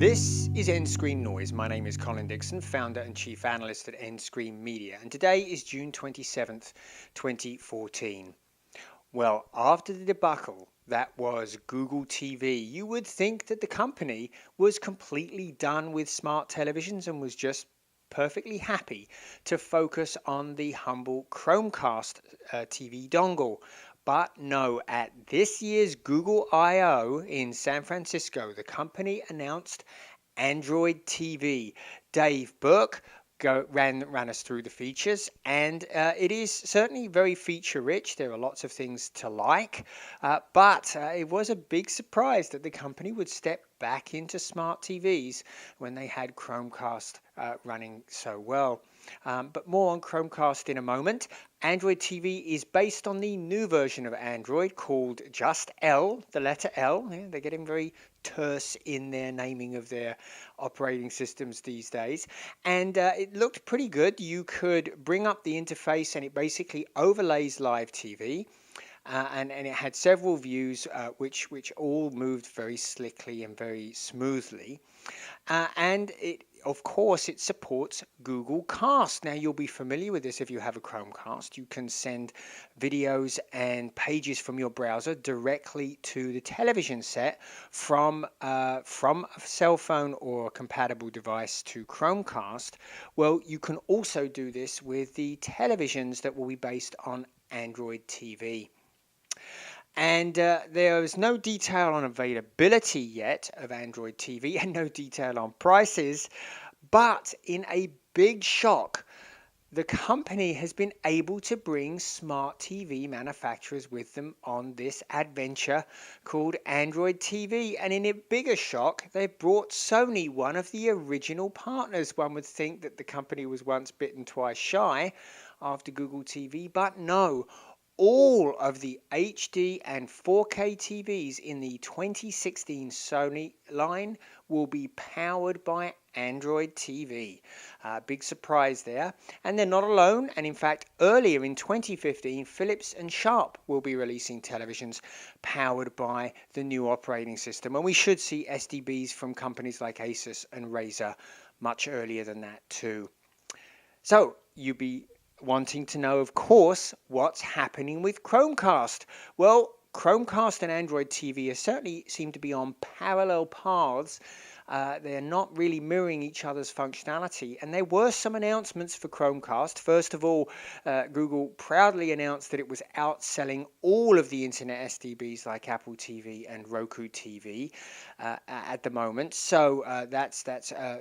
This is nScreenNoise. My name is Colin Dixon, founder and chief analyst at nScreen Media, and today is June 27th, 2014. Well, after the debacle that was Google TV, you would think that the company was completely done with smart televisions and was just perfectly happy to focus on the humble Chromecast TV dongle. But no, at this year's Google I/O in San Francisco, the company announced Android TV. Dave Burke ran us through the features, and it is certainly very feature rich. There are lots of things to like, but it was a big surprise that the company would step back into smart TVs when they had Chromecast running so well. But more on Chromecast in a moment. Android TV is based on the new version of Android called just L, the letter L. Yeah, they're getting very terse in their naming of their operating systems these days. And it looked pretty good. You could bring up the interface and it basically overlays live TV. And it had several views which all moved very slickly and very smoothly. And of course, it supports Google Cast. Now, you'll be familiar with this if you have a Chromecast. You can send videos and pages from your browser directly to the television set from a cell phone or a compatible device to Chromecast. Well, you can also do this with the televisions that will be based on Android TV. And there is no detail on availability yet of Android TV and no detail on prices. But in a big shock, the company has been able to bring smart TV manufacturers with them on this adventure called Android TV. And in a bigger shock, they've brought Sony, one of the original partners. One would think that the company was once bitten, twice shy after Google TV, but no. All of the HD and 4K TVs in the 2016 Sony line will be powered by Android TV. Big surprise there. And they're not alone. And in fact, earlier in 2015, Philips and Sharp will be releasing televisions powered by the new operating system. And we should see SDBs from companies like Asus and Razer much earlier than that too. So you'll be wanting to know, of course, what's happening with Chromecast. Well, Chromecast and Android TV certainly seem to be on parallel paths. They're not really mirroring each other's functionality. And there were some announcements for Chromecast. First of all, Google proudly announced that it was outselling all of the internet SDBs like Apple TV and Roku TV at the moment. So that's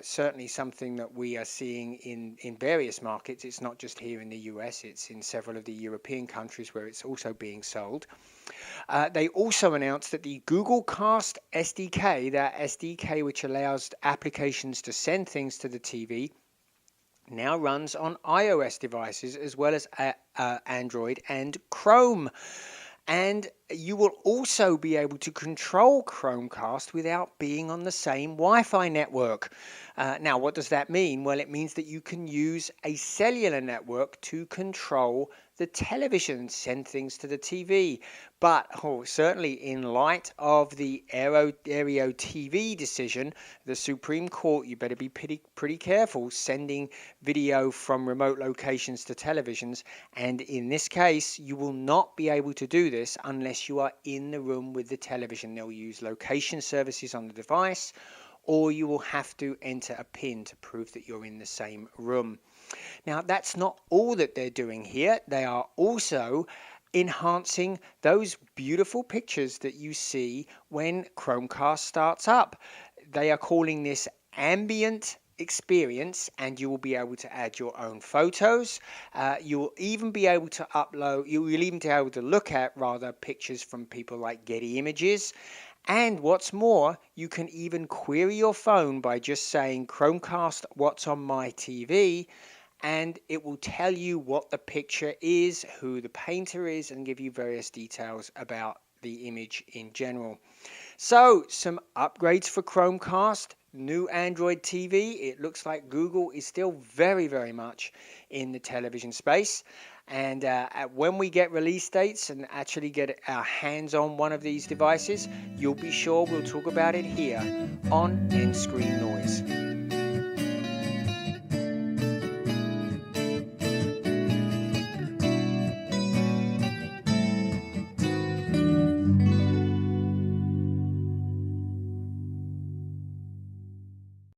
certainly something that we are seeing in various markets. It's not just here in the US. It's in several of the European countries where it's also being sold. They also announced that the Google Cast SDK, that SDK which allows applications to send things to the TV, now runs on iOS devices as well as Android and Chrome. And you will also be able to control Chromecast without being on the same Wi-Fi network. Now, what does that mean? Well, it means that you can use a cellular network to control the television, send things to the TV. But certainly in light of the Aereo TV decision, the Supreme Court, you better be pretty careful sending video from remote locations to televisions. And in this case, you will not be able to do this unless you are in the room with the television. They'll use location services on the device, or you will have to enter a PIN to prove that you're in the same room. Now, that's not all that they're doing here. They are also enhancing those beautiful pictures that you see when Chromecast starts up. They are calling this ambient experience, and you will be able to add your own photos. You will even be able to look at pictures from people like Getty Images. And what's more, you can even query your phone by just saying Chromecast, what's on my TV, and it will tell you what the picture is, who the painter is, and give you various details about the image in general. So some upgrades for Chromecast. new Android TV, it looks like Google is still very, very much in the television space. And when we get release dates and actually get our hands on one of these devices, you'll be sure we'll talk about it here on nScreenNoise.